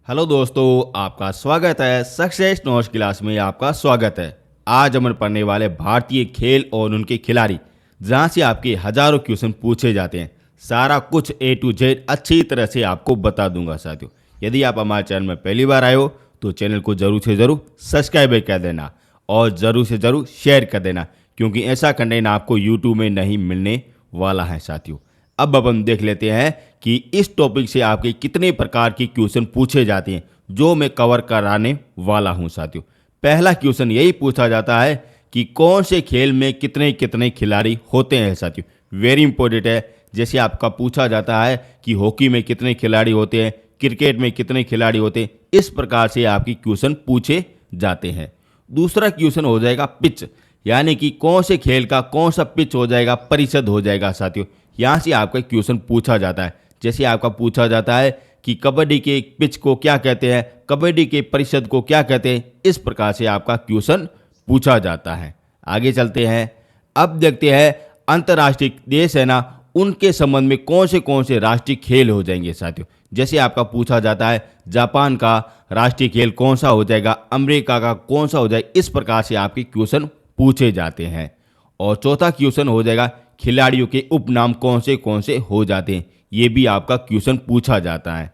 Hello दोस्तों, आपका स्वागत है सक्सेस नोट्स क्लास में। आपका स्वागत है। आज हम पढ़ने वाले भारतीय खेल और उनके खिलाड़ी, जहां से आपके हजारों क्वेश्चन पूछे जाते हैं। सारा कुछ A to Z अच्छी तरह से आपको बता दूंगा साथियों। यदि आप हमारे चैनल में पहली बार आए हो तो चैनल को जरूर से जरूर सब्सक्राइब कर देना और ज़रूर से ज़रूर शेयर कर देना, क्योंकि ऐसा कंटेंट आपको यूट्यूब में नहीं मिलने वाला है साथियों। अब अपन देख लेते हैं कि इस टॉपिक से आपके कितने प्रकार के क्वेश्चन पूछे जाते हैं, जो मैं कवर कराने वाला हूं साथियों। पहला क्वेश्चन यही पूछा जाता है कि कौन से खेल में कितने कितने खिलाड़ी होते हैं साथियों। वेरी इंपॉर्टेंट है। जैसे आपका पूछा जाता है कि हॉकी में कितने खिलाड़ी होते हैं, क्रिकेट में कितने खिलाड़ी होते हैं, इस प्रकार से आपके क्वेश्चन पूछे जाते हैं। दूसरा क्वेश्चन हो जाएगा पिच, यानी कि कौन से खेल का कौन सा पिच हो जाएगा, परिषद हो जाएगा साथियों। यहाँ से आपका क्वेश्चन पूछा जाता है। जैसे आपका पूछा जाता है कि कबड्डी के पिच को क्या कहते हैं, कबड्डी के परिषद को क्या कहते हैं, इस प्रकार से आपका क्वेश्चन पूछा जाता है। आगे चलते हैं। अब देखते हैं अंतर्राष्ट्रीय देश है ना, उनके संबंध में कौन से राष्ट्रीय खेल हो जाएंगे साथियों। जैसे आपका पूछा जाता है जापान का राष्ट्रीय खेल कौन सा हो जाएगा, अमेरिका का कौन सा हो जाएगा, इस प्रकार से आपके क्वेश्चन पूछे जाते हैं। और चौथा क्वेश्चन हो जाएगा खिलाड़ियों के उपनाम कौन से हो जाते हैं, ये भी आपका क्वेश्चन पूछा जाता है।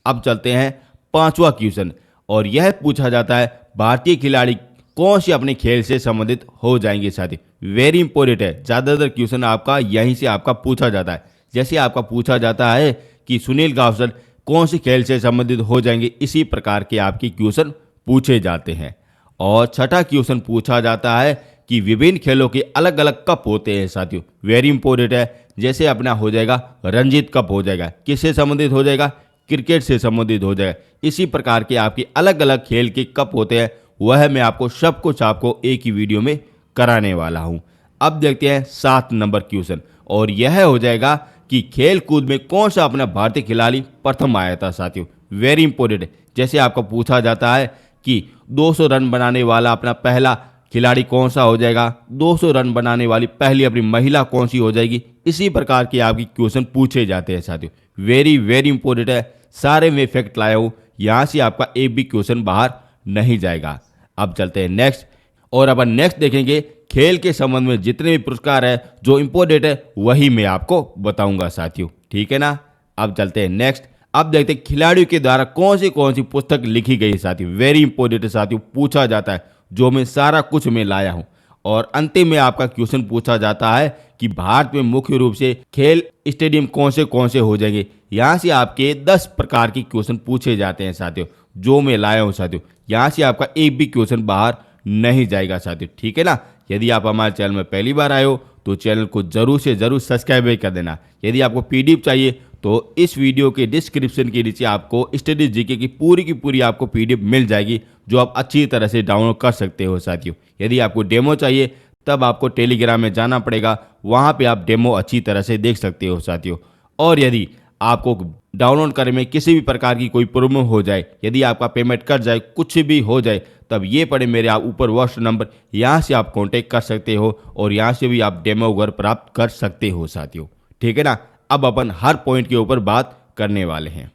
अब चलते हैं पांचवा क्वेश्चन, और यह पूछा जाता है भारतीय खिलाड़ी कौन से अपने खेल से संबंधित हो जाएंगे साथियों। वेरी इंपॉर्टेंट है। ज़्यादातर क्वेश्चन आपका यहीं से आपका पूछा जाता है। जैसे आपका पूछा जाता है कि सुनील गावस्कर कौन से खेल से संबंधित हो जाएंगे, इसी प्रकार के आपके क्वेश्चन पूछे जाते हैं। और छठा क्वेश्चन पूछा जाता है कि विभिन्न खेलों के अलग अलग कप होते हैं साथियों। वेरी इंपॉर्टेंट है। जैसे अपना हो जाएगा रणजीत कप हो जाएगा, किससे संबंधित हो जाएगा, क्रिकेट से संबंधित हो जाएगा। इसी प्रकार के आपके अलग अलग खेल के कप होते हैं, वह मैं आपको सब कुछ आपको एक ही वीडियो में कराने वाला हूं। अब देखते हैं 7 नंबर क्वेश्चन, और यह हो जाएगा कि खेल कूद में कौन सा अपना भारतीय खिलाड़ी प्रथम आया था साथियों। वेरी इंपॉर्टेंट है। जैसे आपको पूछा जाता है कि 200 रन बनाने वाला अपना पहला खिलाड़ी कौन सा हो जाएगा, 200 रन बनाने वाली पहली अपनी महिला कौन सी हो जाएगी, इसी प्रकार के आपकी क्वेश्चन पूछे जाते हैं साथियों। वेरी वेरी इंपॉर्टेंट है। सारे में फैक्ट लाया हूँ, यहाँ से आपका एक भी क्वेश्चन बाहर नहीं जाएगा। अब चलते हैं नेक्स्ट, और अपन नेक्स्ट देखेंगे खेल के संबंध में जितने भी पुरस्कार है जो इंपॉर्टेंट है वही मैं आपको बताऊंगा साथियों, ठीक है ना। अब चलते हैं नेक्स्ट। अब देखते हैं खिलाड़ियों के द्वारा कौन सी पुस्तक लिखी गई साथियों। वेरी इंपॉर्टेंट है साथियों, पूछा जाता है, जो मैं सारा कुछ में लाया हूं। और अंतिम में आपका क्वेश्चन पूछा जाता है कि भारत में मुख्य रूप से खेल स्टेडियम कौन से हो जाएंगे। यहाँ से आपके 10 प्रकार के क्वेश्चन पूछे जाते हैं साथियों, जो मैं लाया हूँ साथियों। यहाँ से आपका एक भी क्वेश्चन बाहर नहीं जाएगा साथियों, ठीक है ना। यदि आप हमारे चैनल में पहली बार आए हो तो चैनल को जरूर से जरूर सब्सक्राइब कर देना। यदि आपको PDF चाहिए तो इस वीडियो के डिस्क्रिप्शन के नीचे आपको स्टडी जीके की पूरी आपको PDF मिल जाएगी, जो आप अच्छी तरह से डाउनलोड कर सकते हो साथियों। यदि आपको डेमो चाहिए तब आपको टेलीग्राम में जाना पड़ेगा, वहाँ पे आप डेमो अच्छी तरह से देख सकते हो साथियों। और यदि आपको डाउनलोड करने में किसी भी प्रकार की कोई प्रॉब्लम हो जाए, यदि आपका पेमेंट कट जाए, कुछ भी हो जाए, तब ये पड़े मेरे आप ऊपर व्हाट्सएप नंबर, यहाँ से आप कांटेक्ट कर सकते हो और यहाँ से भी आप डेमो वगैरह प्राप्त कर सकते हो साथियों, ठीक है ना। अब अपन हर पॉइंट के ऊपर बात करने वाले हैं।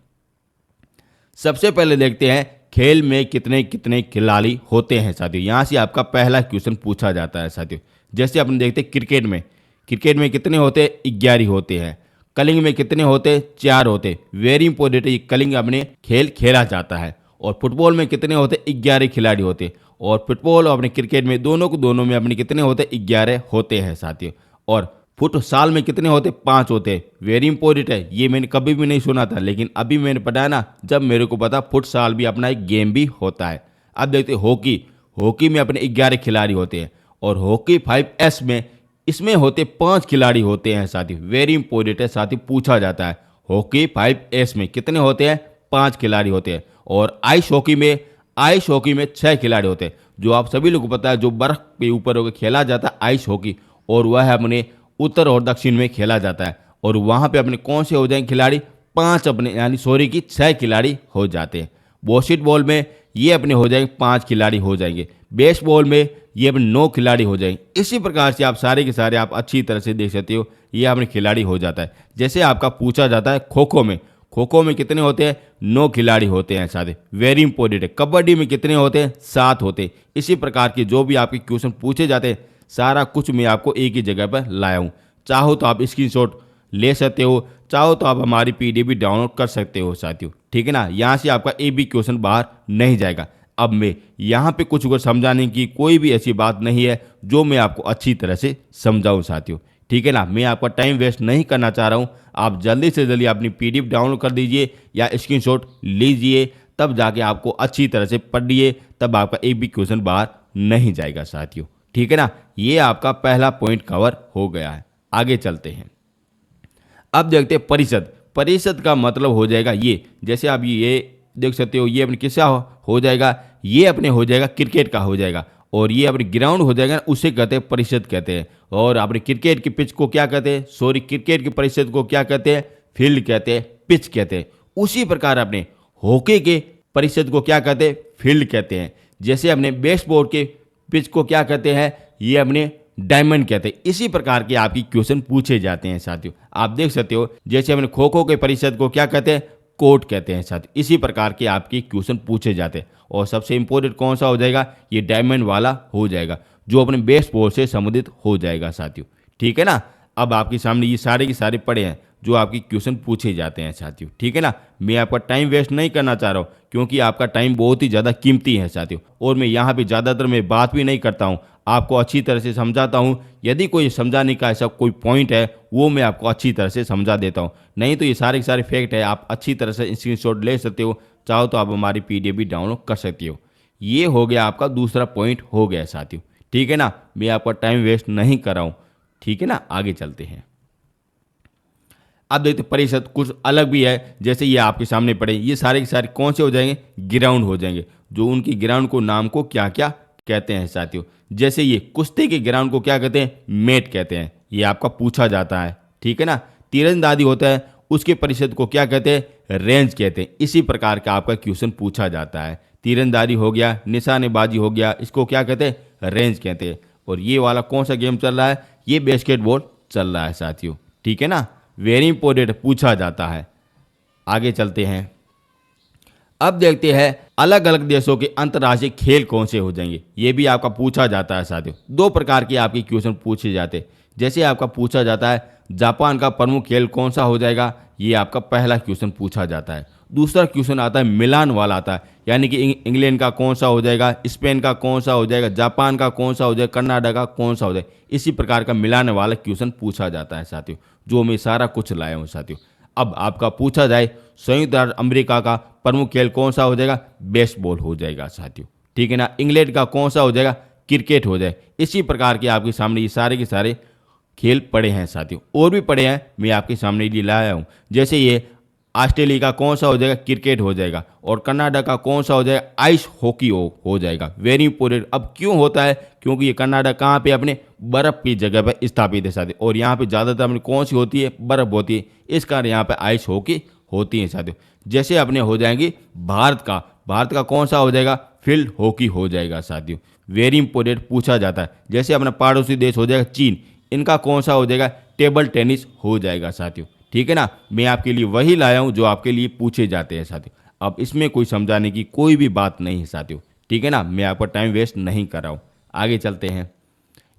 सबसे पहले देखते हैं खेल में कितने कितने खिलाड़ी होते हैं साथियों। यहाँ से आपका पहला क्वेश्चन पूछा जाता है साथियों। जैसे अपन देखते हैं क्रिकेट में कितने होते हैं, 11 होते हैं। कलिंग में कितने होते हैं, 4 होते हैं। वेरी इंपॉर्टेंट है, कलिंग अपने खेल खेला जाता है। और फुटबॉल में कितने होते हैं, 11 खिलाड़ी होते हैं। और फुटबॉल और अपने क्रिकेट में दोनों में अपने कितने होते हैं, 11 होते हैं साथियों। और फुटसाल में कितने होते, 5 होते हैं। वेरी इंपॉर्टेंट है, ये मैंने कभी भी नहीं सुना था, लेकिन अभी मैंने पढ़ा ना, जब मेरे को पता फुटसाल भी अपना एक गेम भी होता है। अब देखते हैं हॉकी में अपने 11 खिलाड़ी होते हैं। और हॉकी 5S में इसमें होते 5 खिलाड़ी होते हैं साथियों। वेरी इंपॉर्टेंट है साथियों, पूछा जाता है हॉकी 5S में कितने होते हैं, 5 खिलाड़ी होते हैं। और आइस हॉकी में 6 खिलाड़ी होते हैं। जो आप सभी लोगों को पता है, जो बर्फ के ऊपर होकर खेला जाता है आइस हॉकी, और वह अपने उत्तर और दक्षिण में खेला जाता है। और वहाँ पे अपने कौन से हो जाएंगे खिलाड़ी, 5 अपने, यानी 6 खिलाड़ी हो जाते हैं। बास्केटबॉल में ये अपने हो जाएंगे 5 खिलाड़ी हो जाएंगे। बेसबॉल में ये अपने 9 खिलाड़ी हो जाएंगे। इसी प्रकार से आप सारे के सारे आप अच्छी तरह से देख सकते हो, ये अपने खिलाड़ी हो जाता है। जैसे आपका पूछा जाता है खो खो में कितने होते हैं? 9 खिलाड़ी होते हैं साथियों, वेरी इंपॉर्टेंट है। कबड्डी में कितने होते हैं? 7 होते हैं। इसी प्रकार के जो भी आपके क्वेश्चन पूछे जाते हैं सारा कुछ मैं आपको एक ही जगह पर लाया हूँ। चाहो तो आप स्क्रीनशॉट ले सकते हो, चाहो तो आप हमारी पीडीएफ भी डाउनलोड कर सकते हो साथियों, ठीक है ना। यहाँ से आपका एक भी क्वेश्चन बाहर नहीं जाएगा। अब मैं यहाँ पे कुछ को समझाने की कोई भी ऐसी बात नहीं है जो मैं आपको अच्छी तरह से समझाऊँ साथियों, ठीक है ना। मैं आपका टाइम वेस्ट नहीं करना चाह रहा हूँ। आप जल्दी से जल्दी अपनी पीडीएफ डाउनलोड कर दीजिए या स्क्रीनशॉट लीजिए, तब जाके आपको अच्छी तरह से पढ़िए, तब आपका एक भी क्वेश्चन बाहर नहीं जाएगा साथियों, ठीक है ना। ये आपका पहला पॉइंट कवर हो गया है। आगे चलते हैं। अब देखते हैं परिषद। परिषद का मतलब हो जाएगा ये, जैसे आप ये देख सकते हो, ये अपने किसका हो जाएगा? ये अपने हो जाएगा क्रिकेट का हो जाएगा, और ये अपने ग्राउंड हो जाएगा, उसे कहते हैं परिषद कहते हैं। और अपने क्रिकेट की पिच को क्या कहते हैं? सॉरी, क्रिकेट की परिषद को क्या कहते हैं? फील्ड कहते हैं, पिच कहते हैं। उसी प्रकार अपने हॉकी के परिषद को क्या कहते हैं? फील्ड कहते हैं। जैसे अपने बेसबॉल के पिच को क्या कहते हैं? ये अपने डायमंड कहते हैं। इसी प्रकार के आपकी क्वेश्चन पूछे जाते हैं साथियों। आप देख सकते हो, जैसे अपने खो खो के परिषद को क्या कहते हैं? कोर्ट कहते हैं साथियों। इसी प्रकार के आपके क्वेश्चन पूछे जाते हैं। और सबसे इंपॉर्टेंट कौन सा हो जाएगा? ये डायमंड वाला हो जाएगा, जो अपने बेसबॉल से संबंधित हो जाएगा साथियों, ठीक है ना। अब आपके सामने ये सारे के सारे पड़े हैं जो आपकी क्वेश्चन पूछे जाते हैं साथियों, ठीक है ना। मैं आपका टाइम वेस्ट नहीं करना चाह रहा हूँ, क्योंकि आपका टाइम बहुत ही ज़्यादा कीमती है साथियों। और मैं यहाँ पे ज़्यादातर मैं बात भी नहीं करता हूँ, आपको अच्छी तरह से समझाता हूँ। यदि कोई समझाने का ऐसा कोई पॉइंट है वो मैं आपको अच्छी तरह से समझा देता हूँ, नहीं तो ये सारे के सारे फैक्ट है। आप अच्छी तरह से स्क्रीनशॉट ले सकते हो, चाहो तो आप हमारी पीडीएफ भी डाउनलोड कर सकते हो। ये हो गया आपका दूसरा पॉइंट हो गया साथियों, ठीक है ना। मैं आपका टाइम वेस्ट नहीं कर रहा हूँ, ठीक है ना। आगे चलते हैं। अब देखते परिषद कुछ अलग भी है, जैसे ये आपके सामने पड़े, ये सारे के सारे कौन से हो जाएंगे? ग्राउंड हो जाएंगे। जो उनकी ग्राउंड को नाम को क्या क्या कहते हैं साथियों? जैसे ये कुश्ती के ग्राउंड को क्या कहते हैं? मेट कहते हैं। ये आपका पूछा जाता है, ठीक है ना। तीरंदाजी होता है, उसके परिषद को क्या कहते हैं? रेंज कहते हैं। इसी प्रकार का आपका क्वेश्चन पूछा जाता है। तीरंदाजी हो गया, निशानेबाजी हो गया, इसको क्या कहते हैं? रेंज कहते हैं। और ये वाला कौन सा गेम चल रहा है? ये बास्केटबॉल चल रहा है साथियों, ठीक है ना। वेरी इंपॉर्टेंट, पूछा जाता है। आगे चलते हैं। अब देखते हैं अलग अलग देशों के अंतर्राष्ट्रीय खेल कौन से हो जाएंगे। ये भी आपका पूछा जाता है साथियों। 2 प्रकार के आपके क्वेश्चन पूछे जाते हैं। जैसे आपका पूछा जाता है जापान का प्रमुख खेल कौन सा हो जाएगा, ये आपका पहला क्वेश्चन पूछा जाता है। दूसरा क्वेश्चन आता है मिलान वाला आता है, यानी कि इंग्लैंड का कौन सा हो जाएगा, स्पेन का कौन सा हो जाएगा, जापान का कौन सा हो जाएगा, कर्नाटक का कौन सा हो जाएगा। इसी प्रकार का मिलान वाला क्वेश्चन पूछा जाता है साथियों, जो मैं सारा कुछ लाया हूँ साथियों। अब आपका पूछा जाए संयुक्त राज्य अमेरिका का प्रमुख खेल कौन सा हो जाएगा? बेसबॉल हो जाएगा साथियों, ठीक है ना। इंग्लैंड का कौन सा हो जाएगा? क्रिकेट हो जाए। इसी प्रकार के आपके सामने ये सारे के सारे खेल पड़े हैं साथियों। और भी पड़े हैं, मैं आपके सामने ये लाया हूँ। जैसे ये ऑस्ट्रेलिया का कौन सा हो जाएगा? क्रिकेट हो जाएगा। और कर्नाटक का कौन सा हो जाएगा? आइस हॉकी हो जाएगा। Very important. अब क्यों होता है? क्योंकि ये कर्नाटक कहाँ पे? अपने बर्फ़ की जगह पर स्থাपित है साथियों। और यहाँ पे ज़्यादातर अपनी कौन सी होती है? बर्फ़ होती है। इस कारण यहाँ पे आइस हॉकी होती है साथियों। जैसे अपने हो जाएंगी भारत का कौन सा हो जाएगा? फील्ड हॉकी हो जाएगा साथियों। वेरी इंपॉर्टेंट, पूछा जाता है। जैसे अपना पड़ोसी देश हो जाएगा चीन, इनका कौन सा हो जाएगा? टेबल टेनिस हो जाएगा साथियों, ठीक है ना। मैं आपके लिए वही लाया हूँ जो आपके लिए पूछे जाते हैं साथियों। अब इसमें कोई समझाने की कोई भी बात नहीं है साथियों, ठीक है ना। मैं आपका टाइम वेस्ट नहीं कर रहा हूँ। आगे चलते हैं।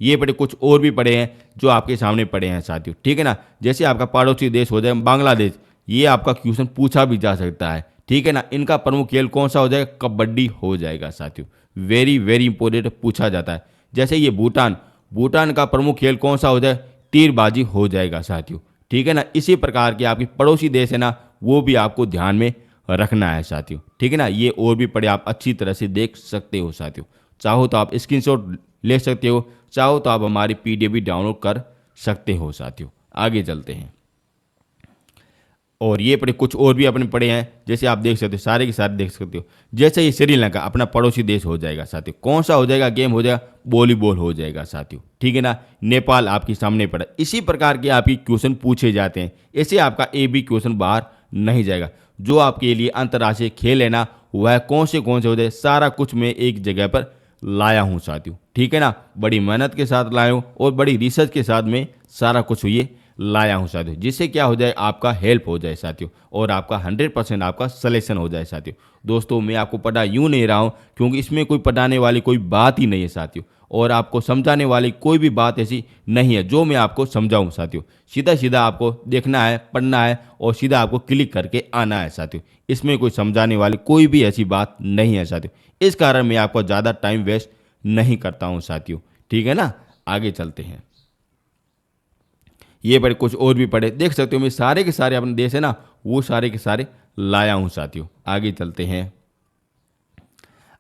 ये पड़े कुछ और भी पड़े हैं जो आपके सामने पड़े हैं साथियों, ठीक है ना। जैसे आपका पड़ोसी देश हो जाए बांग्लादेश, ये आपका क्वेश्चन पूछा भी जा सकता है, ठीक है ना। इनका प्रमुख खेल कौन सा हो जाएगा? कबड्डी हो जाएगा साथियों। वेरी वेरी इंपॉर्टेंट, पूछा जाता है। जैसे ये भूटान का प्रमुख खेल कौन सा हो जाए? तीरबाजी हो जाएगा साथियों, ठीक है ना। इसी प्रकार के आपके पड़ोसी देश है ना, वो भी आपको ध्यान में रखना है साथियों, ठीक है ना। ये और भी पड़े, आप अच्छी तरह से देख सकते हो साथियों। चाहो तो आप स्क्रीनशॉट ले सकते हो, चाहो तो आप हमारी पीडीएफ भी डाउनलोड कर सकते हो साथियों। आगे चलते हैं। और ये पड़े कुछ और भी अपने पड़े हैं, जैसे आप देख सकते हो, सारे के सारे देख सकते हो। जैसे ये श्रीलंका अपना पड़ोसी देश हो जाएगा साथियों। कौन सा हो जाएगा? गेम हो जाएगा वॉलीबॉल हो जाएगा साथियों, ठीक है ना। नेपाल आपके सामने पड़ा। इसी प्रकार के आपके क्वेश्चन पूछे जाते हैं। ऐसे आपका ए बी क्वेश्चन बाहर नहीं जाएगा। जो आपके लिए अंतर्राष्ट्रीय खेल है ना, वह कौन से हो जाए, सारा कुछ मैं एक जगह पर लाया हूँ साथियों, ठीक है ना। बड़ी मेहनत के साथ लाया हूँ और बड़ी रिसर्च के साथ में सारा कुछ ये लाया हूँ साथियों, जिससे क्या हो जाए आपका हेल्प हो जाए साथियों, और आपका 100% आपका सलेक्शन हो जाए साथियों। दोस्तों मैं आपको पढ़ा यूँ नहीं रहा हूँ, क्योंकि इसमें कोई पढ़ाने वाली कोई बात ही नहीं है साथियों, और आपको समझाने वाली कोई भी बात ऐसी नहीं है जो मैं आपको समझाऊं साथियों। सीधा सीधा आपको देखना है, पढ़ना है, और सीधा आपको क्लिक करके आना है साथियों। इसमें कोई समझाने वाली कोई भी ऐसी बात नहीं है साथियों। इस कारण मैं आपको ज़्यादा टाइम वेस्ट नहीं करता हूं साथियों, ठीक है ना। आगे चलते हैं। ये पढ़े, कुछ और भी पढ़े, देख सकते हो मैं सारे के सारे अपने देश है ना, वो सारे के सारे लाया हूं साथियों। आगे चलते हैं।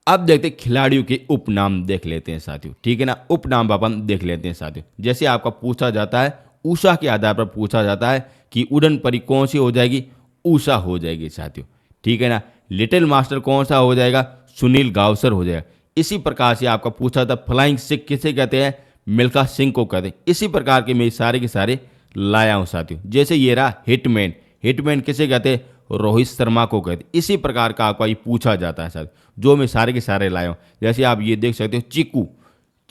अब देखते हैं खिलाड़ियों के उपनाम देख लेते हैं साथियों, ठीक है ना। उपनाम अपन देख लेते हैं साथियों। जैसे आपका पूछा जाता है, उषा के आधार पर पूछा जाता है कि उड़न परी कौन सी हो जाएगी, उषा हो जाएगी साथियों, ठीक है ना। लिटिल मास्टर कौन सा हो जाएगा, सुनील गावस्कर हो जाएगा। इसी प्रकार से आपका पूछा था फ्लाइंग सिख किसे कहते हैं, मिल्खा सिंह को कहते हैं। इसी प्रकार के मैं सारे के सारे लाया हूं साथियों। जैसे ये रहा हिटमैन, हिटमैन किसे कहते हैं, रोहित शर्मा को कहते हैं। इसी प्रकार का आपका ये पूछा जाता है सर, जो मैं सारे के सारे लाया हूँ। जैसे आप ये देख सकते हो चीकू,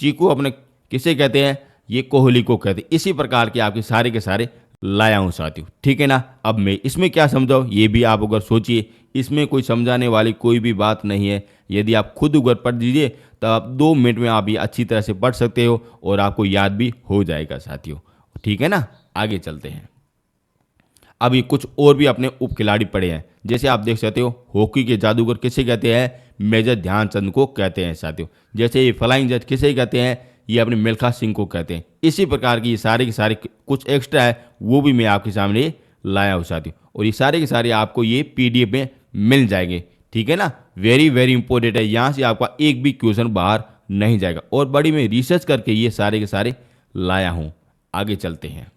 चीकू अपने किसे कहते हैं, ये कोहली को कहते हैं। इसी प्रकार के आपके सारे के सारे लाया हूँ साथियों, ठीक है ना। अब मैं इसमें क्या समझाऊँ, ये भी आप अगर सोचिए, इसमें कोई समझाने वाली कोई भी बात नहीं है। यदि आप खुद अगर पढ़ दीजिए तो आप 2 मिनट में आप ये अच्छी तरह से पढ़ सकते हो, और आपको याद भी हो जाएगा साथियों, ठीक है ना। आगे चलते हैं। अब ये कुछ और भी अपने उप खिलाड़ी पड़े हैं। जैसे आप देख सकते हो हॉकी के जादूगर किसे कहते हैं, मेजर ध्यानचंद को कहते हैं साथियों। जैसे ये फ्लाइंग जज किसे कहते हैं, ये अपने मिल्खा सिंह को कहते हैं। इसी प्रकार की ये सारे के सारे कुछ एक्स्ट्रा है, वो भी मैं आपके सामने लाया हूँ साथियों, और ये सारे के सारे आपको ये PDF में मिल जाएंगे, ठीक है ना। वेरी वेरी इंपॉर्टेंट है, यहाँ से आपका एक भी क्वेश्चन बाहर नहीं जाएगा, और बड़ी मैं रिसर्च करके ये सारे के सारे लाया हूँ। आगे चलते हैं।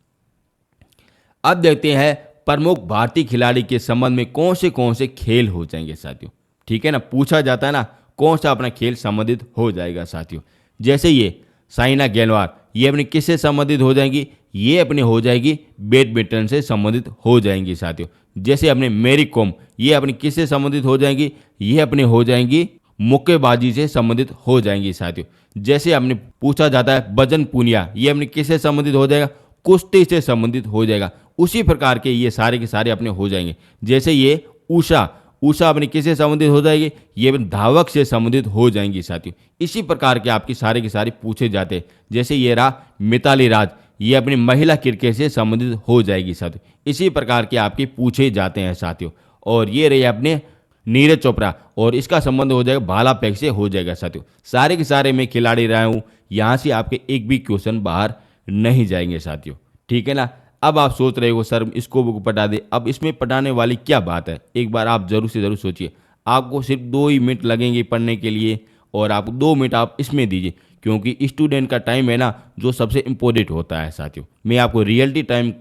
अब देखते हैं प्रमुख भारतीय खिलाड़ी के संबंध में कौन से खेल हो जाएंगे साथियों, ठीक है ना। पूछा जाता है ना कौन सा अपना खेल संबंधित हो जाएगा साथियों। जैसे ये साइना नेहवाल, ये अपने किससे संबंधित हो जाएंगी, ये अपने हो जाएगी बैडमिंटन से संबंधित हो जाएंगी साथियों। जैसे अपने मैरी कॉम, ये अपनी किससे संबंधित हो जाएंगी, ये अपने हो जाएंगी मुक्केबाजी से संबंधित हो जाएंगी साथियों। जैसे हमने पूछा जाता है बजन पुनिया, ये अपने किससे संबंधित हो जाएगा, कुश्ती से संबंधित हो जाएगा। उसी प्रकार के ये सारे के सारे अपने हो जाएंगे। जैसे ये उषा, उषा अपने किससे संबंधित हो जाएगी, ये धावक से संबंधित हो जाएंगी साथियों। इसी प्रकार के आपके सारे के सारे पूछे जाते हैं। जैसे ये रहा मिताली राज, ये अपनी महिला क्रिकेट से संबंधित हो जाएगी साथियों। इसी प्रकार के आपके पूछे जाते हैं साथियों। और ये रहे अपने नीरज चोपड़ा, और इसका संबंध हो जाएगा भाला फेंक से हो जाएगा साथियों। सारे के सारे मैं खिलाड़ी रहा हूँ, यहाँ से आपके एक भी क्वेश्चन बाहर नहीं जाएंगे साथियों, ठीक है ना। अब आप सोच रहे हो सर इसको बुक पढ़ा दे, अब इसमें पढ़ाने वाली क्या बात है। एक बार आप जरूर से जरूर सोचिए। आपको सिर्फ 2 ही मिनट लगेंगे पढ़ने के लिए, और आप 2 मिनट आप इसमें दीजिए, क्योंकि स्टूडेंट का टाइम है ना जो सबसे इम्पोर्टेंट होता है साथियों। मैं आपको रियलिटी टाइम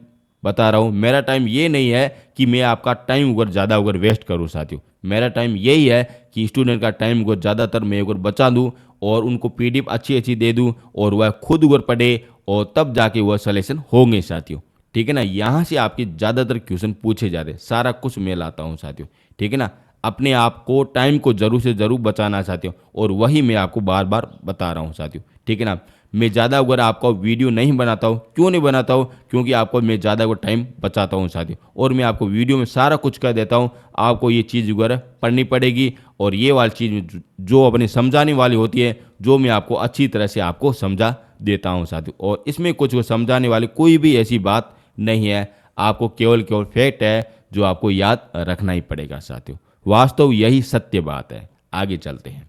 बता रहा हूँ। मेरा टाइम ये नहीं है कि मैं आपका टाइम अगर ज़्यादा अगर वेस्ट करूँ साथियों। मेरा टाइम यही है कि स्टूडेंट का टाइम को ज़्यादातर मैं अगर बचा दूँ, और उनको PDF अच्छी दे दूँ, और वह खुद अगर पढ़े, और तब जाके वह सलेक्शन होंगे साथियों, ठीक है ना। यहाँ से आपके ज़्यादातर क्वेश्चन पूछे जाते हैं, सारा कुछ मैं लाता हूँ साथियों, ठीक है ना। अपने आप को टाइम को जरूर से ज़रूर बचाना साथियों, और वही मैं आपको बार बार बता रहा हूँ साथियों, ठीक है ना। मैं ज़्यादा अगर आपका वीडियो नहीं बनाता हूँ, क्यों नहीं बनाता हूँ, क्योंकि आपको मैं ज़्यादा अगर टाइम बचाता हूँ साथियों, और मैं आपको वीडियो में सारा कुछ कर देता हूँ। आपको ये चीज़ वगैरह पढ़नी पड़ेगी, और ये वाली चीज़ जो अपने समझाने वाली होती है, जो मैं आपको अच्छी तरह से आपको समझा देता हूँ साथियों। और इसमें कुछ समझाने वाली कोई भी ऐसी बात नहीं है, आपको केवल फैक्ट है जो आपको याद रखना ही पड़ेगा साथियों। वास्तव यही सत्य बात है। आगे चलते हैं।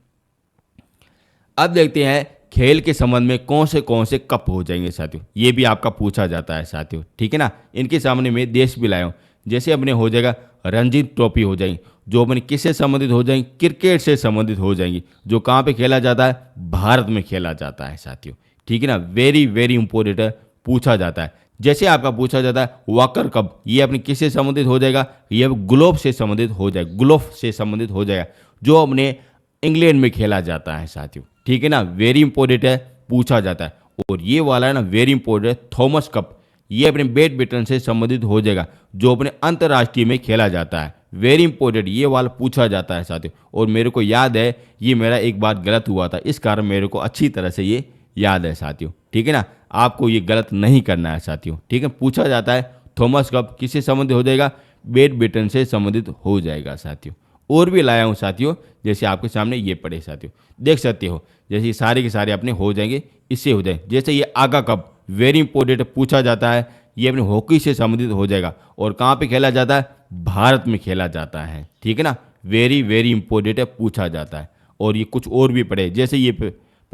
अब देखते हैं खेल के संबंध में कौन से कप हो जाएंगे साथियों। ये भी आपका पूछा जाता है साथियों, ठीक है ना। इनके सामने मैं देश भी लाया हूँ। जैसे अपने हो जाएगा रणजी ट्रॉफी हो जाएंगी, जो अपने किससे संबंधित हो जाएंगी, क्रिकेट से संबंधित हो जाएंगी, जो कहाँ पे खेला जाता है, भारत में खेला जाता है साथियों, ठीक है ना। वेरी वेरी इंपॉर्टेंट है, पूछा जाता है। जैसे आपका पूछा जाता है वॉकर कप, ये अपने किससे संबंधित हो जाएगा, ये ग्लोब से संबंधित हो जाएगा, ग्लोब से संबंधित हो जाएगा, जो अपने इंग्लैंड में खेला जाता है साथियों, ठीक है ना। वेरी इंपॉर्टेंट है, पूछा जाता है। और ये वाला है ना वेरी इंपॉर्टेंट है, थॉमस कप, ये अपने बैडमिंटन से संबंधित हो जाएगा, जो अपने अंतर्राष्ट्रीय में खेला जाता है। वेरी इंपॉर्टेंट, ये वाला पूछा जाता है साथियों। और मेरे को याद है ये मेरा एक बार गलत हुआ था, इस कारण मेरे को अच्छी तरह से ये याद है साथियों। ठीक है ना, आपको ये गलत नहीं करना है साथियों। ठीक है, पूछा जाता है थॉमस कप किससे संबंधित हो जाएगा, बैडमिंटन से संबंधित हो जाएगा साथियों। और भी लाया हूँ साथियों, जैसे आपके सामने ये पड़े साथियों, देख सकते हो, जैसे ये सारे के सारे अपने हो जाएंगे, इससे हो जाए। जैसे ये आगा कप वेरी इंपॉर्टेंट पूछा जाता है, ये अपने हॉकी से संबंधित हो जाएगा। और कहाँ पे खेला जाता है, भारत में खेला जाता है। ठीक है ना, वेरी वेरी इंपॉर्टेंट है, पूछा जाता है। और ये कुछ और भी पड़े, जैसे ये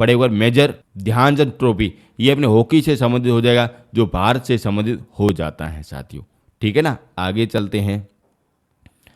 पड़े हुए मेजर ध्यानचंद ट्रॉफी, ये अपने हॉकी से संबंधित हो जाएगा, जो भारत से संबंधित हो जाता है साथियों। ठीक है ना, आगे चलते हैं।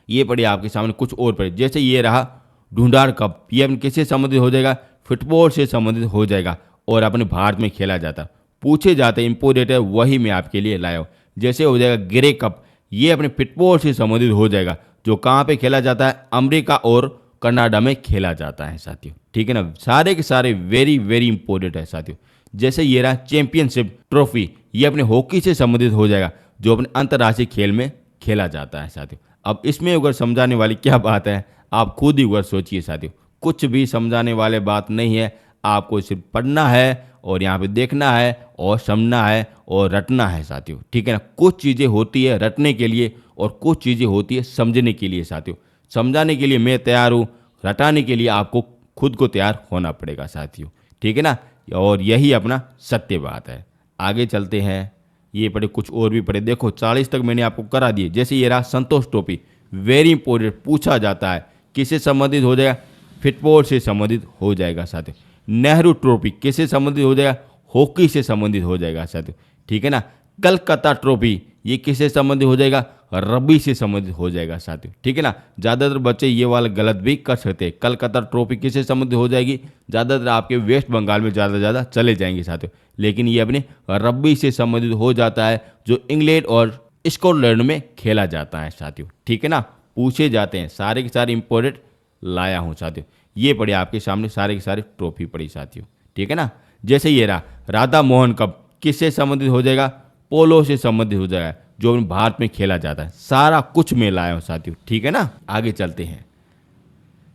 ये पड़े आपके सामने कुछ और पड़े, जैसे ये रहा ढूंढार कप, ये अपने किससे संबंधित हो जाएगा, फुटबॉल से संबंधित हो जाएगा और अपने भारत में खेला जाता, पूछे जाते इंपोर्टेंट है, वही मैं आपके लिए लाया हूँ। जैसे हो जाएगा ग्रे कप, ये अपने फुटबॉल से संबंधित हो जाएगा, जो कहाँ पे खेला जाता है, अमेरिका और कनाडा में खेला जाता है साथियों। ठीक है ना, सारे के सारे वेरी वेरी इंपॉर्टेंट है साथियों। जैसे ये रहा चैंपियनशिप ट्रॉफी, ये अपने हॉकी से संबंधित हो जाएगा, जो अपने अंतर्राष्ट्रीय खेल में खेला जाता है साथियों। अब इसमें अगर समझाने वाली क्या बात है, आप खुद ही अगर सोचिए साथियों, कुछ भी समझाने वाले बात नहीं है, आपको सिर्फ पढ़ना है और यहाँ पे देखना है और समझना है और रटना है साथियों। ठीक है ना, कुछ चीज़ें होती है रटने के लिए और कुछ चीज़ें होती है समझने के लिए साथियों। समझाने के लिए मैं तैयार हूँ, रटाने के लिए आपको खुद को तैयार होना पड़ेगा साथियों। ठीक है ना, और यही अपना सत्य बात है। आगे चलते हैं, ये पढ़े कुछ और भी पढ़े, देखो 40 तक मैंने आपको करा दिए। जैसे ये रहा संतोष ट्रॉफी, वेरी इंपॉर्टेंट पूछा जाता है, किससे संबंधित हो जाएगा, फुटबॉल से संबंधित हो जाएगा साथियों। नेहरू ट्रॉफी किससे संबंधित हो जाएगा, हॉकी से संबंधित हो जाएगा साथियों। ठीक है ना, कलकत्ता ट्रॉफी ये किससे संबंधित हो जाएगा, रबी से संबंधित हो जाएगा साथियों। ठीक है ना, ज़्यादातर बच्चे ये वाला गलत भी कर सकते हैं। कलकत्ता ट्रॉफी किससे संबंधित हो जाएगी, ज़्यादातर आपके वेस्ट बंगाल में ज़्यादा चले जाएंगे साथियों, लेकिन ये अपने रबी से संबंधित हो जाता है, जो इंग्लैंड और स्कॉटलैंड में खेला जाता है साथियों। ठीक है ना, पूछे जाते हैं, सारे के सारे इंपॉर्टेंट लाया हूँ साथियों। ये पड़े आपके सामने सारे के सारे ट्रॉफी पड़ी साथियों। ठीक है ना, जैसे ये रहा राधा मोहन कप, किससे संबंधित हो जाएगा, पोलो से संबंधित हो जाएगा, जो भारत में खेला जाता है। सारा कुछ मैं लाया हूँ साथियों। ठीक है ना, आगे चलते हैं।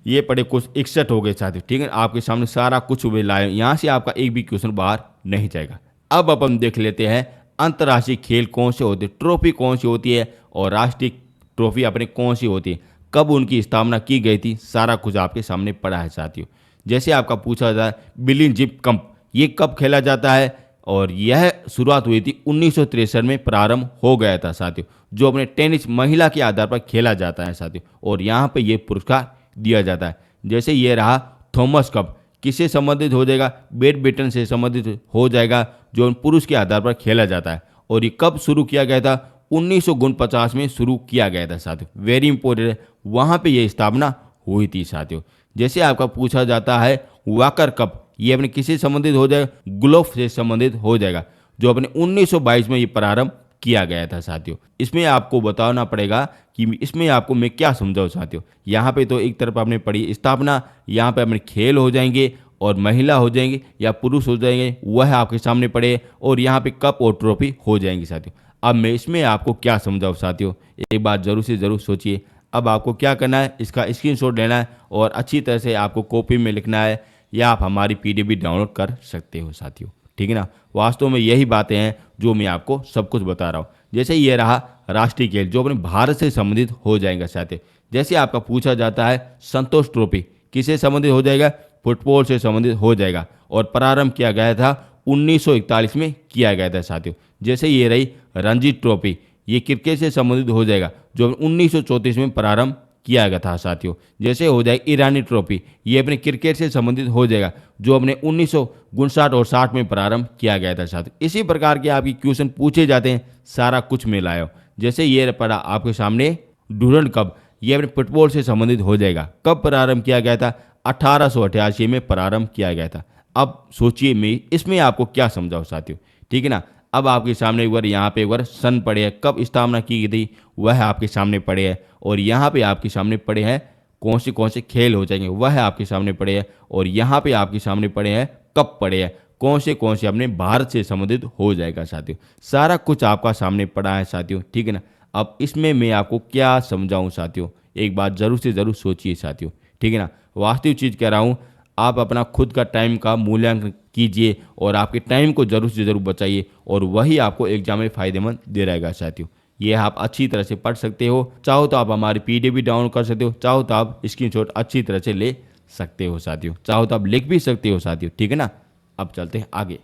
ये पड़े कुछ 61 हो गए साथियों। ठीक है, आपके सामने सारा कुछ मैं लाया हूँ, यहाँ से आपका एक भी क्वेश्चन बाहर नहीं जाएगा। अब अपन देख लेते हैं अंतर्राष्ट्रीय खेल कौन से होते हैं, ट्रॉफी कौन सी होती है और राष्ट्रीय ट्रॉफी अपने कौन सी होती है, कब उनकी स्थापना की गई थी, सारा कुछ आपके सामने पड़ा है साथियों। जैसे आपका पूछा जाता है बिलियन जिप कप, ये कब खेला जाता है, और यह शुरुआत हुई थी 1963 में प्रारंभ हो गया था साथियों, जो अपने टेनिस महिला के आधार पर खेला जाता है साथियों, और यहाँ पे ये पुरस्कार दिया जाता है। जैसे ये रहा थॉमस कप, किससे संबंधित हो जाएगा, बैडमिंटन से संबंधित हो जाएगा, जो पुरुष के आधार पर खेला जाता है। और ये कब शुरू किया गया था, 1949 में शुरू किया गया था साथियों। वेरी इंपॉर्टेंट है, वहाँ पे ये स्थापना हुई थी साथियों। जैसे आपका पूछा जाता है वाकर कप, ये अपने किससे संबंधित हो जाएगा, ग्लोफ से संबंधित हो जाएगा, जो अपने 1922 में ये प्रारंभ किया गया था साथियों। इसमें आपको बताना पड़ेगा कि इसमें आपको मैं क्या समझाऊँ साथियों। यहाँ पे तो एक तरफ आपने पढ़ी स्थापना, यहाँ पे अपने खेल हो जाएंगे और महिला हो जाएंगे या पुरुष हो जाएंगे, वह आपके सामने पड़े, और यहाँ पे कप और ट्रॉफी हो जाएंगी साथियों। अब मैं इसमें आपको क्या समझाऊँ साथियों, एक बात जरूर से ज़रूर सोचिए। अब आपको क्या करना है, इसका स्क्रीनशॉट लेना है और अच्छी तरह से आपको कॉपी में लिखना है, या आप हमारी पीडीएफ भी डाउनलोड कर सकते हो साथियों। ठीक है ना, वास्तव में यही बातें हैं जो मैं आपको सब कुछ बता रहा हूँ। जैसे ये रहा राष्ट्रीय खेल, जो अपने भारत से संबंधित हो जाएगा साथियों। जैसे आपका पूछा जाता है संतोष ट्रॉफी, किससे संबंधित हो जाएगा, फुटबॉल से संबंधित हो जाएगा, और प्रारंभ किया गया था 1941 में किया गया था साथियों। जैसे ये रही रणजी ट्रॉफी, ये क्रिकेट से संबंधित हो जाएगा, जो 1934 में प्रारंभ किया गया था साथियों। जैसे हो जाए ईरानी ट्रॉफी, ये अपने क्रिकेट से संबंधित हो जाएगा, जो अपने 1959 और 60 में प्रारंभ किया गया था साथियों। इसी प्रकार के आपके क्वेश्चन पूछे जाते हैं, सारा कुछ मैं लाया हूं। जैसे ये पड़ा आपके सामने डूरंड कप, ये अपने फुटबॉल से संबंधित हो जाएगा, कब प्रारंभ किया गया था, 1888 में प्रारंभ किया गया था। अब सोचिए मैं इसमें आपको क्या समझाऊं साथियों। ठीक है ना, अब आपके सामने एक बार यहाँ पे एक बार सन पड़े हैं, कब स्थापना की गई थी वह आपके सामने पड़े हैं, और यहाँ पे आपके सामने पड़े हैं कौन से खेल हो जाएंगे वह आपके सामने पड़े हैं, और यहाँ पे आपके सामने पड़े हैं कब पड़े हैं, कौन से अपने भारत से संबंधित हो जाएगा साथियों। सारा कुछ आपका सामने पड़ा है साथियों। ठीक है ना, अब इसमें मैं आपको क्या समझाऊँ साथियों, एक बात जरूर से ज़रूर सोचिए साथियों। ठीक है ना, वास्तविक चीज़ कह रहा हूँ, आप अपना खुद का टाइम का मूल्यांकन कीजिए और आपके टाइम को ज़रूर से ज़रूर बचाइए और वही आपको एग्जाम में फ़ायदेमंद दे रहेगा साथियों। ये आप अच्छी तरह से पढ़ सकते हो। चाहो तो आप हमारी पीडीएफ भी डाउनलोड कर सकते हो, चाहो तो आप स्क्रीनशॉट अच्छी तरह से ले सकते हो साथियों, चाहो तो आप लिख भी सकते हो साथियों। ठीक है ना। अब चलते हैं आगे।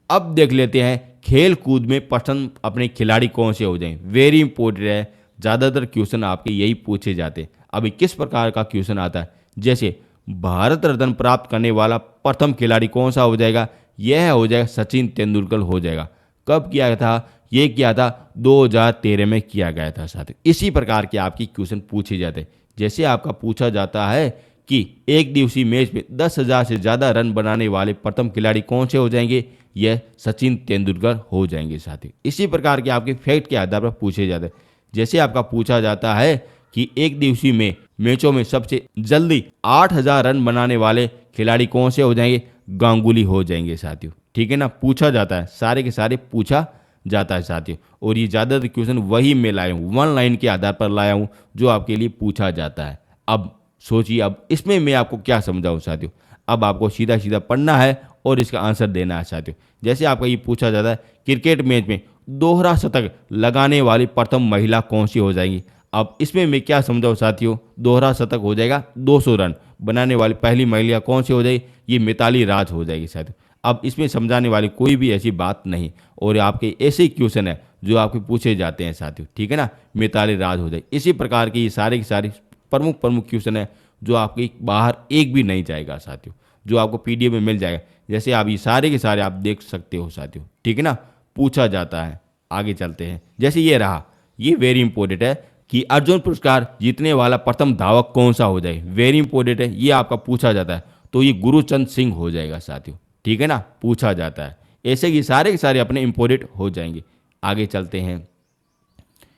अब देख लेते हैं खेल कूद में पसंद अपने खिलाड़ी कौन से हो जाएं। वेरी इंपॉर्टेंट है, ज़्यादातर क्वेश्चन आपके यही पूछे जाते हैं। अभी किस प्रकार का क्वेश्चन आता है, जैसे भारत रत्न प्राप्त करने वाला प्रथम खिलाड़ी कौन सा हो जाएगा, यह हो जाएगा सचिन तेंदुलकर हो जाएगा। कब किया था, ये किया था 2013 में किया गया था साथियों। इसी प्रकार के आपकी क्वेश्चन पूछे जाते हैं। जैसे आपका पूछा जाता है कि एक दिवसीय मैच में 10,000 से ज़्यादा रन बनाने वाले प्रथम खिलाड़ी कौन से हो जाएंगे, यह सचिन तेंदुलकर हो जाएंगे साथियों। इसी प्रकार के आपके फैक्ट के आधार पर पूछे जाते हैं। जैसे आपका पूछा जाता है कि एक दिवसीय में मैचों में सबसे जल्दी 8,000 रन बनाने वाले खिलाड़ी कौन से हो जाएंगे, गांगुली हो जाएंगे साथियों। ठीक है ना। पूछा जाता है, सारे के सारे पूछा जाता है साथियों। और ये ज़्यादातर क्वेश्चन वही मैं लाया हूँ, वन लाइन के आधार पर लाया हूँ जो आपके लिए पूछा जाता है। अब सोचिए, अब इसमें मैं आपको क्या समझाऊँ साथियों। अब आपको सीधा सीधा पढ़ना है और इसका आंसर देना है साथियों। जैसे आपका ये पूछा जाता है क्रिकेट मैच में दोहरा शतक लगाने वाली प्रथम महिला कौन सी हो जाएगी। अब इसमें मैं क्या समझाऊँ साथियों, दोहरा शतक हो जाएगा, 200 रन बनाने वाली पहली महिला कौन सी हो जाएगी, ये मिताली राज हो जाएगी साथियों। अब इसमें समझाने वाली कोई भी ऐसी बात नहीं, और आपके ऐसे क्वेश्चन है जो आपके पूछे जाते हैं साथियों। ठीक है ना। मिताली राज हो जाएगी। इसी प्रकार के ये सारे के सारे प्रमुख क्वेश्चन है जो आपके बाहर एक भी नहीं जाएगा साथियों, जो आपको पीडीएफ में मिल जाएगा। जैसे आप ये सारे के सारे आप देख सकते हो साथियों। ठीक है ना। पूछा जाता है। आगे चलते हैं। जैसे ये रहा, ये वेरी इंपॉर्टेंट है कि अर्जुन पुरस्कार जीतने वाला प्रथम धावक कौन सा हो जाए। वेरी इंपॉर्टेंट है, ये आपका पूछा जाता है, तो ये गुरुचंद सिंह हो जाएगा साथियों। ठीक है ना। पूछा जाता है। ऐसे कि सारे के सारे अपने इंपॉर्टेंट हो जाएंगे। आगे चलते हैं।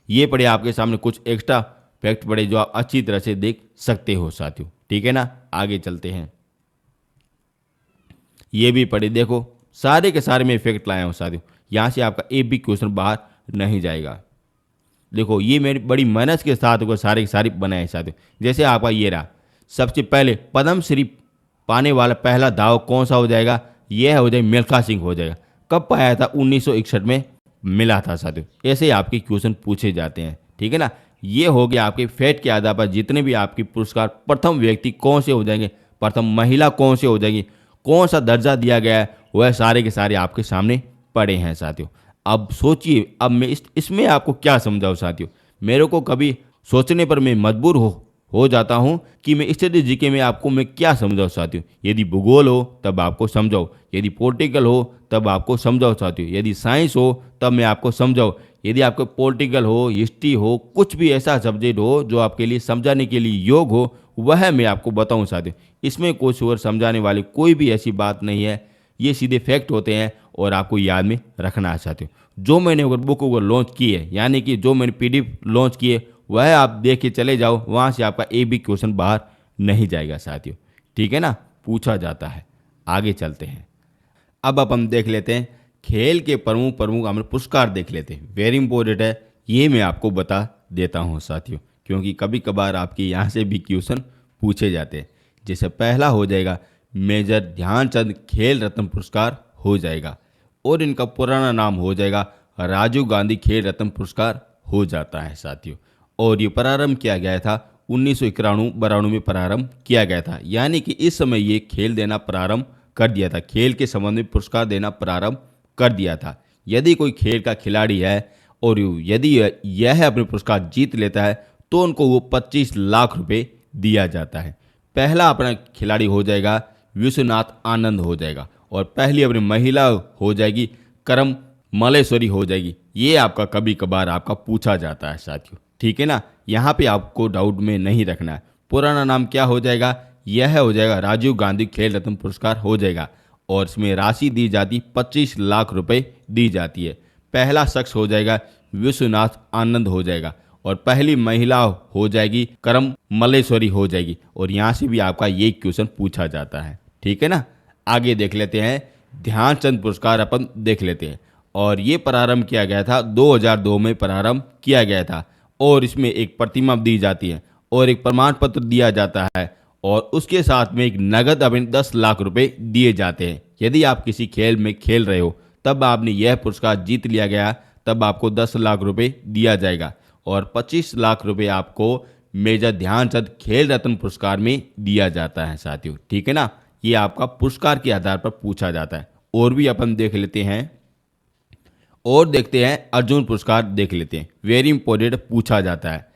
ये पढ़े आपके सामने कुछ एक्स्ट्रा फैक्ट पढ़े जो आप अच्छी तरह से देख सकते हो साथियों। ठीक है ना। आगे चलते हैं। ये भी पढ़े, देखो सारे के सारे मैं फैक्ट लाया हूँ साथियों। यहाँ से आपका एक भी क्वेश्चन बाहर नहीं जाएगा। देखो ये मेरी बड़ी मेहनत के साथ को सारे के सारे बनाए साथियों। जैसे आपका ये रहा, सबसे पहले पद्मश्री पाने वाला पहला धावक कौन सा हो जाएगा, यह हो जाएगा मिल्खा सिंह हो जाएगा। कब पाया था, 1961 में मिला था साथियों। ऐसे आपके क्वेश्चन पूछे जाते हैं। ठीक है ना। ये हो गया आपके फैक्ट के आधार पर जितने भी आपके पुरस्कार प्रथम व्यक्ति कौन से हो जाएंगे, प्रथम महिला कौन से हो जाएगी, कौन सा दर्जा दिया गया है, वह सारे के सारे आपके सामने पड़े हैं साथियों। अब सोचिए, अब मैं इसमें आपको क्या समझाऊं साथियों। मेरे को कभी सोचने पर मैं मजबूर हो जाता हूं कि मैं स्टडी जीके में आपको मैं क्या समझाऊं साथियों। यदि भूगोल हो तब आपको समझाओ, यदि पॉलिटिकल हो तब आपको समझाओ साथियों, यदि साइंस हो तब मैं आपको समझाऊं, यदि आपको पॉलिटिकल हो, हिस्ट्री हो, कुछ भी ऐसा सब्जेक्ट हो जो आपके लिए समझाने के लिए योग हो, वह मैं आपको बताऊं साथियों। इसमें कुछ और समझाने वाली कोई भी ऐसी बात नहीं है। ये सीधे फैक्ट होते हैं और आपको याद में रखना है साथियों। जो मैंने अगर बुक को लॉन्च की है, यानी कि जो मैंने पीडीएफ लॉन्च की है, वह आप देख के चले जाओ, वहाँ से आपका एक भी क्वेश्चन बाहर नहीं जाएगा साथियों। ठीक है ना। पूछा जाता है। आगे चलते हैं। अब हम देख लेते हैं खेल के प्रमुख हमने पुरस्कार देख लेते हैं। वेरी इंपॉर्टेंट है, ये मैं आपको बता देता हूँ साथियों, क्योंकि कभी कभार आपके यहाँ से भी क्वेश्चन पूछे जाते हैं। जैसे पहला हो जाएगा मेजर ध्यानचंद खेल रत्न पुरस्कार हो जाएगा, और इनका पुराना नाम हो जाएगा राजीव गांधी खेल रत्न पुरस्कार हो जाता है साथियों। और ये प्रारंभ किया गया था 1991-92 में प्रारंभ किया गया था, यानी कि इस समय ये खेल देना प्रारंभ कर दिया था, खेल के संबंध में पुरस्कार देना प्रारंभ कर दिया था। यदि कोई खेल का खिलाड़ी है और यदि यह अपने पुरस्कार जीत लेता है तो उनको वो 25 लाख रुपए दिया जाता है। पहला अपना खिलाड़ी हो जाएगा विश्वनाथ आनंद हो जाएगा, और पहली अपनी महिला हो जाएगी करम मलेश्वरी हो जाएगी। ये आपका कभी कभार आपका पूछा जाता है साथियों। ठीक है ना। यहाँ पे आपको डाउट में नहीं रखना है। पुराना नाम क्या हो जाएगा, यह हो जाएगा राजीव गांधी खेल रत्न पुरस्कार हो जाएगा, और इसमें राशि दी जाती 25 लाख रुपए दी जाती है। पहला शख्स हो जाएगा विश्वनाथ आनंद हो जाएगा, और पहली महिला हो जाएगी करम मलेश्वरी हो जाएगी। और यहाँ से भी आपका ये क्वेश्चन पूछा जाता है। ठीक है ना। आगे देख लेते हैं ध्यानचंद पुरस्कार अपन देख लेते हैं, और ये प्रारंभ किया गया था 2002 में प्रारंभ किया गया था, और इसमें एक प्रतिमा दी जाती है और एक प्रमाण पत्र दिया जाता है, और उसके साथ में एक नगद अपने 10 लाख रुपए दिए जाते हैं। यदि आप किसी खेल में खेल रहे हो तब आपने यह पुरस्कार जीत लिया गया तब आपको 10 लाख रुपए दिया जाएगा और 25 लाख रुपए आपको मेजर ध्यानचंद खेल रत्न पुरस्कार में दिया जाता है साथियों। ठीक है ना, ये आपका पुरस्कार के आधार पर पूछा जाता है। और भी अपन देख लेते हैं और देखते हैं अर्जुन पुरस्कार देख लेते हैं। वेरी इंपॉर्टेंट पूछा जाता है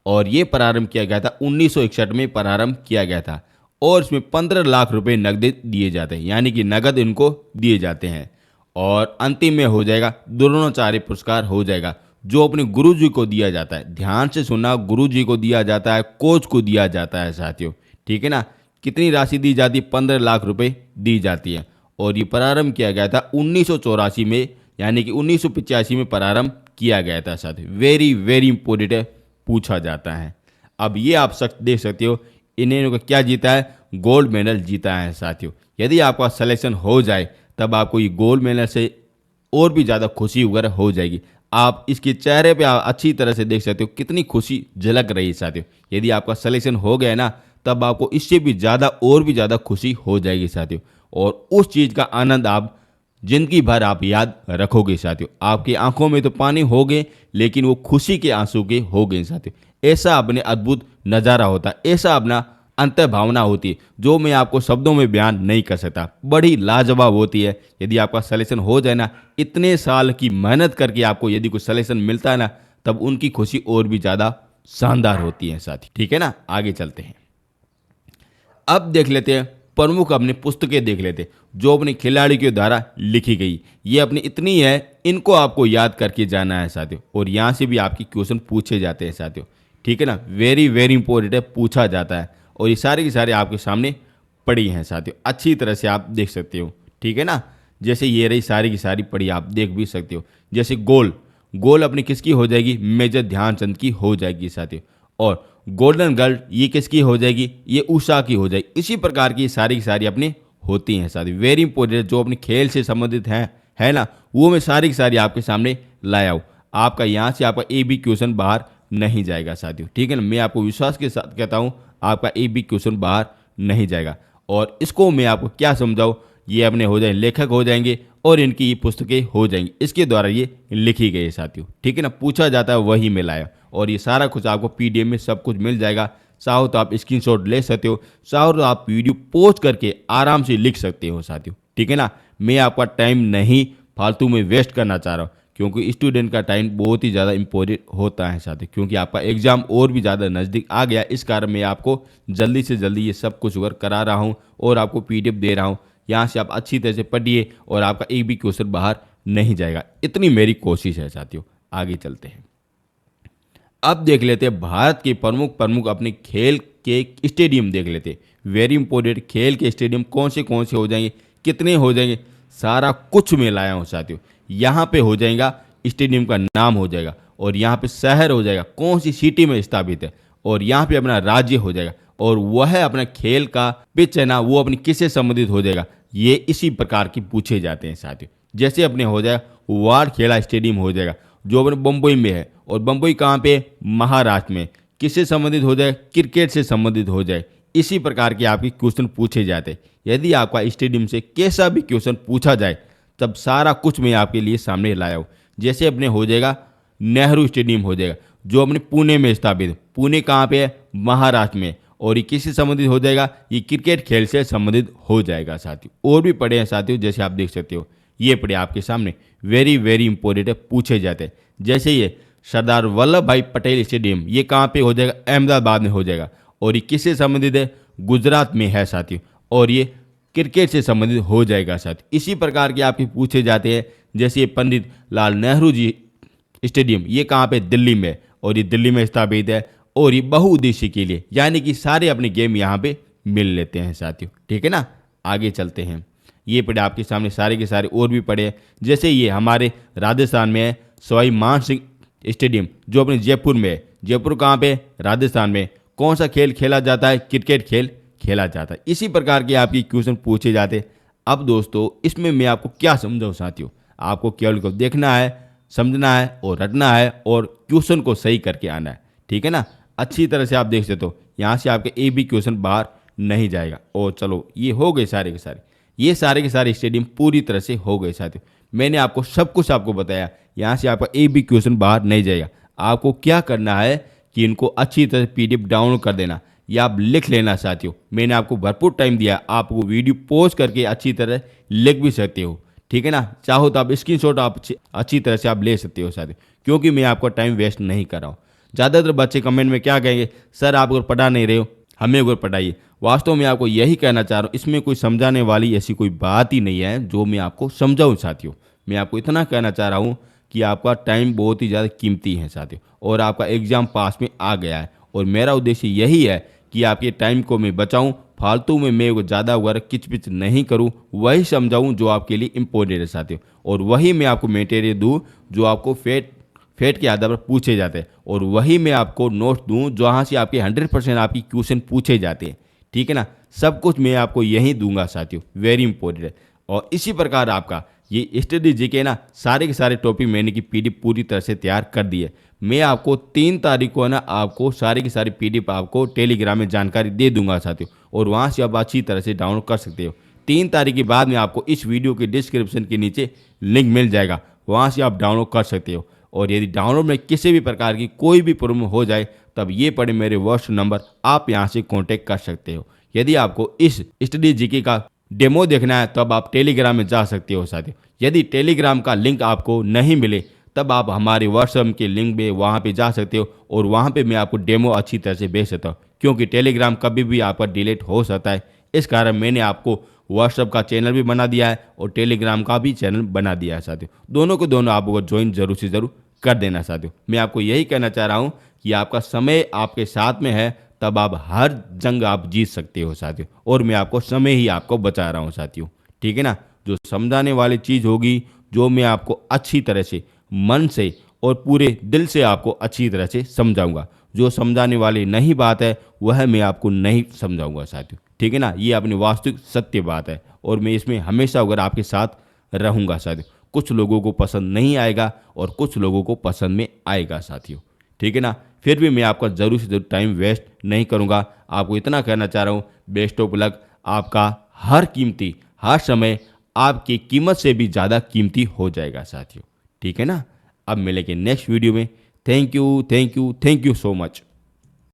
और ये प्रारंभ किया गया था 1961 में प्रारंभ किया गया था और इसमें 15 लाख रुपए नगद दिए जाते हैं, यानी कि नगद इनको दिए जाते हैं। और अंतिम में हो जाएगा द्रोणाचार्य पुरस्कार हो जाएगा जो अपने गुरु जी को दिया जाता है। ध्यान से सुनना, गुरु जी को दिया जाता है, कोच को दिया जाता है साथियों। ठीक है ना, कितनी राशि दी जाती है? 15 लाख रुपए दी जाती है और ये प्रारंभ किया गया था 1984 में, यानी कि 1985 में प्रारंभ किया गया था साथियों। वेरी वेरी इंपॉर्टेंट है, पूछा जाता है। अब ये आप देख सकते हो इन्होंने क्या जीता है? गोल्ड मेडल जीता है साथियों। यदि आपका सिलेक्शन हो जाए तब आपको ये गोल्ड मेडल से और भी ज़्यादा खुशी वगैरह हो जाएगी। आप इसके चेहरे पे अच्छी तरह से देख सकते हो कितनी खुशी झलक रही है साथियों। यदि आपका सिलेक्शन हो गया ना तब आपको इससे भी ज़्यादा और भी ज़्यादा खुशी हो जाएगी साथियों और उस चीज़ का आनंद आप जिंदगी भर आप याद रखोगे साथियों। आपकी आंखों में तो पानी हो गए लेकिन वो खुशी के आंसू के हो गए साथियों। ऐसा अपने अद्भुत नज़ारा होता है, ऐसा अपना अंतर भावना होती है जो मैं आपको शब्दों में बयान नहीं कर सकता। बड़ी लाजवाब होती है। यदि आपका सिलेक्शन हो जाए ना, इतने साल की मेहनत करके आपको यदि कुछ सिलेक्शन मिलता है ना तब उनकी खुशी और भी ज़्यादा शानदार होती है साथी। ठीक है ना, आगे चलते हैं। अब देख लेते हैं प्रमुख अपनी पुस्तकें देख लेते जो अपने खिलाड़ी के द्वारा लिखी गई। ये अपनी इतनी है, इनको आपको याद करके जाना है साथियों और यहाँ से भी आपकी क्वेश्चन पूछे जाते हैं साथियों। ठीक है ना, वेरी वेरी इंपॉर्टेंट है, पूछा जाता है और ये सारे के सारे आपके सामने पड़ी हैं साथियों। अच्छी तरह से आप देख सकते हो। ठीक है ना, जैसे ये रही सारी की सारी पड़ी, आप देख भी सकते हो। जैसे गोल अपनी किसकी हो जाएगी? मेजर ध्यानचंद की हो जाएगी साथियों। और गोल्डन गर्ल ये किसकी हो जाएगी? ये उषा की हो जाएगी। इसी प्रकार की सारी अपनी होती हैं साथियों। वेरी इंपॉर्टेंट जो अपने खेल से संबंधित हैं है ना, वो मैं सारी की सारी आपके सामने लाया हूँ। आपका यहाँ से आपका ए बी क्वेश्चन बाहर नहीं जाएगा साथियों। ठीक है ना, मैं आपको विश्वास के साथ कहता हूँ आपका ए बी क्वेश्चन बाहर नहीं जाएगा। और इसको मैं आपको क्या समझाऊँ, ये अपने हो जाए लेखक हो जाएंगे और इनकी ये पुस्तकें हो जाएंगी, इसके द्वारा ये लिखी गई है साथियों। ठीक है ना, पूछा जाता है वही मैं लाया और ये सारा कुछ आपको पीडीएफ में सब कुछ मिल जाएगा। चाहो तो आप स्क्रीनशॉट ले सकते हो, चाहो तो आप वीडियो पॉज करके आराम से लिख सकते हो साथियों। ठीक है ना, मैं आपका टाइम नहीं फालतू में वेस्ट करना चाह रहा हूँ क्योंकि स्टूडेंट का टाइम बहुत ही ज़्यादा इंपॉर्टेंट होता है साथियों, क्योंकि आपका एग्जाम और भी ज़्यादा नज़दीक आ गया। इस कारण मैं आपको जल्दी से जल्दी ये सब कुछ वर्क करा रहा हूँ और आपको पीडीएफ दे रहा हूँ। यहाँ से आप अच्छी तरह से पढ़िए और आपका एक भी क्वेश्चन बाहर नहीं जाएगा, इतनी मेरी कोशिश है साथियों। आगे चलते हैं। अब देख लेते हैं भारत के प्रमुख अपने खेल के स्टेडियम देख लेते हैं। वेरी इंपॉर्टेंट, खेल के स्टेडियम कौन से हो जाएंगे, कितने हो जाएंगे, सारा कुछ मैं लाया हूँ साथियों। यहाँ पे हो जाएगा स्टेडियम का नाम हो जाएगा और यहाँ पे शहर हो जाएगा, कौन सी सिटी में स्थापित है, और यहाँ पे अपना राज्य हो जाएगा और वह अपना खेल का पिच है ना वो अपनी किससे संबंधित हो जाएगा। ये इसी प्रकार की पूछे जाते हैं साथियों। जैसे अपने हो जाएगा वार खेला स्टेडियम हो जाएगा जो अपने बम्बई में है, और बम्बई कहाँ पे? महाराष्ट्र में। किससे संबंधित हो जाए? क्रिकेट से संबंधित हो जाए। इसी प्रकार के आपके क्वेश्चन पूछे जाते हैं। यदि आपका स्टेडियम से कैसा भी क्वेश्चन पूछा जाए तब सारा कुछ मैं आपके लिए सामने लाया हूँ। जैसे अपने हो जाएगा नेहरू स्टेडियम हो जाएगा जो अपने पुणे में स्थापित है। पुणे कहाँ पे है? महाराष्ट्र में। और ये किससे संबंधित हो जाएगा? ये क्रिकेट खेल से संबंधित हो जाएगा साथियों। और भी पढ़े हैं साथियों, जैसे आप देख सकते हो ये पढ़े आपके सामने, वेरी वेरी इंपॉर्टेंट है, पूछे जाते हैं। जैसे ये सरदार वल्लभ भाई पटेल स्टेडियम, ये कहाँ पे हो जाएगा? अहमदाबाद में हो जाएगा और ये किससे संबंधित है? गुजरात में है साथियों, और ये क्रिकेट से संबंधित हो जाएगा साथियों। इसी प्रकार के आपके पूछे जाते हैं। जैसे ये पंडित लाल नेहरू जी स्टेडियम, ये कहाँ पे? दिल्ली में, और ये दिल्ली में स्थापित है और ये बहुउद्देशीय के लिए, यानी कि सारे अपने गेम यहाँ पे मिल लेते हैं साथियों। ठीक है ना, आगे चलते हैं। ये पढ़े आपके सामने सारे के सारे, और भी पढ़े हैं। जैसे ये हमारे राजस्थान में है सवाई मान सिंह स्टेडियम जो अपने जयपुर में है। जयपुर कहाँ पे? राजस्थान में। कौन सा खेल खेला जाता है? क्रिकेट खेल खेला जाता है। इसी प्रकार के आपके क्वेश्चन पूछे जाते हैं। अब दोस्तों इसमें मैं आपको क्या समझाऊँ साथियों, आपको केवल को देखना है, समझना है और रटना है और क्वेश्चन को सही करके आना है। ठीक है ना, अच्छी तरह से आप देख सकते हो यहाँ से आपके ए बी क्वेश्चन बाहर नहीं जाएगा। और चलो ये हो गए सारे के सारे। ये सारे के सारे स्टेडियम पूरी तरह से हो गए साथियों। मैंने आपको सब कुछ आपको बताया, यहाँ से आपका एक भी क्वेश्चन बाहर नहीं जाएगा। आपको क्या करना है कि इनको अच्छी तरह पीडीएफ डाउनलोड कर देना या आप लिख लेना साथियों। मैंने आपको भरपूर टाइम दिया, आप वो वीडियो पॉज करके अच्छी तरह लिख भी सकते हो, ठीक है ना। चाहो तो आप स्क्रीनशॉट आप अच्छी तरह से आप ले सकते हो साथियों, क्योंकि मैं आपका टाइम वेस्ट नहीं कर रहा हूँ। ज़्यादातर बच्चे कमेंट में क्या कहेंगे, सर आप अगर पढ़ा नहीं रहे हो हमें अगर पढ़ाइए। वास्तव में आपको यही कहना चाह रहा हूँ, इसमें कोई समझाने वाली ऐसी कोई बात ही नहीं है जो मैं आपको समझाऊँ साथियों। मैं आपको इतना कहना चाह रहा हूँ कि आपका टाइम बहुत ही ज़्यादा कीमती है साथियों, और आपका एग्ज़ाम पास में आ गया है, और मेरा उद्देश्य यही है कि आपके टाइम को मैं बचाऊं, फालतू में मैं ज़्यादा वर्क किचपिच नहीं करूं, वही समझाऊं जो आपके लिए इम्पोर्टेंट है साथियों, और वही मैं आपको मटेरियल दूं जो आपको फेट के आधार पर पूछे जाते हैं, और वही मैं आपको नोट्स दूं जहाँ से आपके 100% आपकी क्वेश्चन पूछे जाते हैं, ठीक है ना। सब कुछ मैं आपको यही दूंगा साथियों, वेरी इंपॉर्टेंट है। और इसी प्रकार आपका ये स्टडी जीके ना सारे के सारे टॉपिक मैंने की पीडीएफ पूरी तरह से तैयार कर दी है। मैं आपको 3 तारीख को है ना आपको सारी की सारी पीडीएफ आपको टेलीग्राम में जानकारी दे दूंगा साथियों, और वहाँ से आप अच्छी तरह से डाउनलोड कर सकते हो। 3 तारीख के बाद में आपको इस वीडियो के डिस्क्रिप्शन के नीचे लिंक मिल जाएगा, वहाँ से आप डाउनलोड कर सकते हो। और यदि डाउनलोड में किसी भी प्रकार की कोई भी प्रॉब्लम हो जाए, तब ये पड़े मेरे व्हाट्सएप नंबर, आप यहाँ से कॉन्टैक्ट कर सकते हो। यदि आपको इस स्टडी जीके का डेमो देखना है तब आप टेलीग्राम में जा सकते हो साथियों। यदि टेलीग्राम का लिंक आपको नहीं मिले तब आप हमारे व्हाट्सएप के लिंक में वहाँ पे जा सकते हो, और वहाँ पे मैं आपको डेमो अच्छी तरह से भेज सकता हूँ, क्योंकि टेलीग्राम कभी भी आपका डिलीट हो सकता है। इस कारण मैंने आपको व्हाट्सएप का चैनल भी बना दिया है और टेलीग्राम का भी चैनल बना दिया है साथियों। दोनों को दोनों आपको ज्वाइन जरूर से ज़रूर कर देना साथियों। मैं आपको यही कहना चाह रहा हूँ कि आपका समय आपके साथ में है, तब आप हर जंग आप जीत सकते हो साथियों, और मैं आपको समय ही आपको बचा रहा हूँ साथियों, ठीक है ना। जो समझाने वाली चीज़ होगी, जो मैं आपको अच्छी तरह से मन से और पूरे दिल से आपको अच्छी तरह से समझाऊंगा, जो समझाने वाली नहीं बात है वह मैं आपको नहीं समझाऊंगा साथियों, ठीक है ना। ये अपनी वास्तविक सत्य बात है, और मैं इसमें हमेशा अगर आपके साथ रहूंगा साथियों। कुछ लोगों को पसंद नहीं आएगा और कुछ लोगों को पसंद में आएगा साथियों, ठीक है ना। फिर भी मैं आपका ज़रूर से ज़रूर टाइम वेस्ट नहीं करूंगा। आपको इतना कहना चाह रहा हूँ, बेस्ट ऑफ लक। आपका हर कीमती हर समय आपकी कीमत से भी ज़्यादा कीमती हो जाएगा साथियों, ठीक है ना। अब मिलेंगे नेक्स्ट वीडियो में। Thank you, thank you, thank you so much.